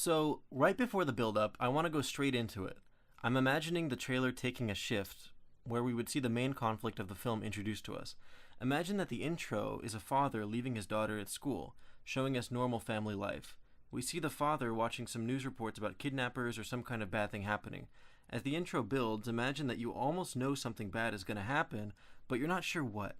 So, right before the build-up, I want to go straight into it. I'm imagining the trailer taking a shift, where we would see the main conflict of the film introduced to us. Imagine that the intro is a father leaving his daughter at school, showing us normal family life. We see the father watching some news reports about kidnappers or some kind of bad thing happening. As the intro builds, imagine that you almost know something bad is going to happen, but you're not sure what.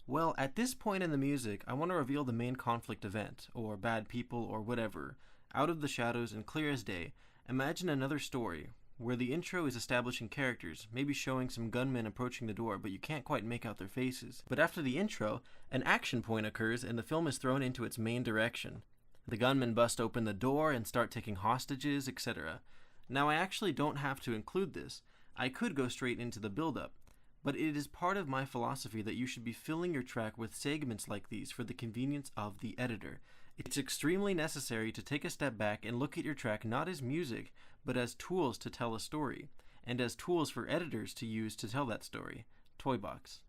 Well, at this point in the music, I want to reveal the main conflict event, or bad people, or whatever. Out of the shadows and clear as day, imagine another story, where the intro is establishing characters, maybe showing some gunmen approaching the door, but you can't quite make out their faces. But after the intro, an action point occurs and the film is thrown into its main direction. The gunmen bust open the door and start taking hostages, etc. Now I actually don't have to include this. I could go straight into the build-up, but it is part of my philosophy that you should be filling your track with segments like these for the convenience of the editor. It's extremely necessary to take a step back and look at your track not as music, but as tools to tell a story, and as tools for editors to use to tell that story. Toy box.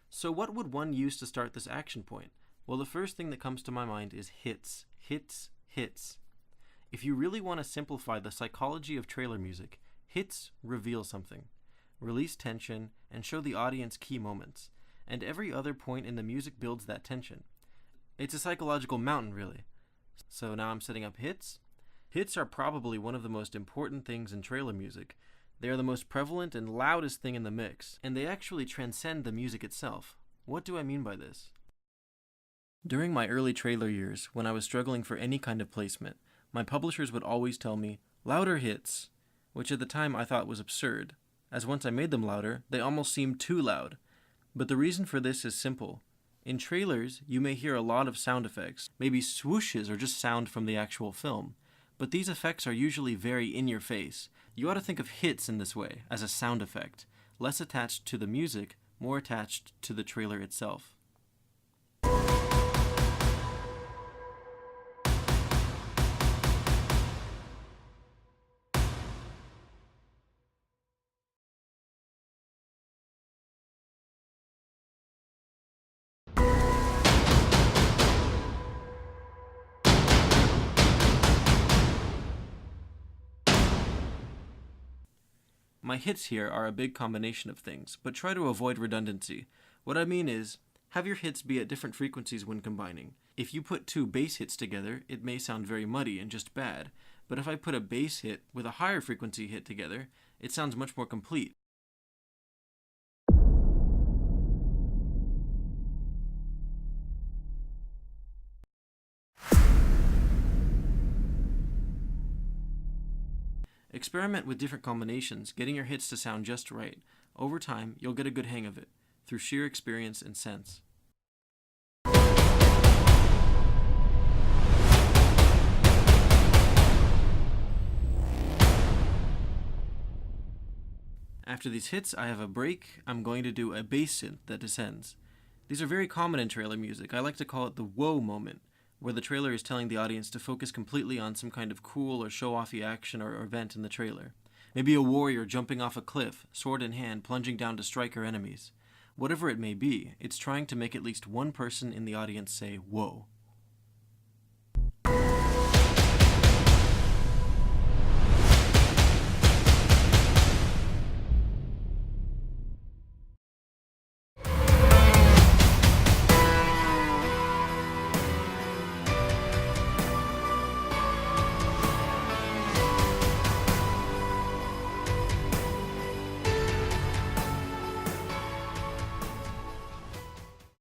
So what would one use to start this action point? Well, the first thing that comes to my mind is hits. Hits, hits. If you really want to simplify the psychology of trailer music, hits reveal something. Release tension and show the audience key moments, and every other point in the music builds that tension. It's a psychological mountain, really. So now I'm setting up hits. Hits are probably one of the most important things in trailer music. They are the most prevalent and loudest thing in the mix, and they actually transcend the music itself. What do I mean by this? During my early trailer years, when I was struggling for any kind of placement, my publishers would always tell me, louder hits, which at the time I thought was absurd, as once I made them louder, they almost seemed too loud. But the reason for this is simple. In trailers, you may hear a lot of sound effects, maybe swooshes or just sound from the actual film. But these effects are usually very in your face. You ought to think of hits in this way, as a sound effect, less attached to the music, more attached to the trailer itself. My hits here are a big combination of things, but try to avoid redundancy. What I mean is, have your hits be at different frequencies when combining. If you put two bass hits together, it may sound very muddy and just bad, but if I put a bass hit with a higher frequency hit together, it sounds much more complete. Experiment with different combinations, getting your hits to sound just right. Over time, you'll get a good hang of it, through sheer experience and sense. After these hits, I have a break. I'm going to do a bass synth that descends. These are very common in trailer music. I like to call it the whoa moment, where the trailer is telling the audience to focus completely on some kind of cool or show-offy action or event in the trailer. Maybe a warrior jumping off a cliff, sword in hand, plunging down to strike her enemies. Whatever it may be, it's trying to make at least one person in the audience say, whoa.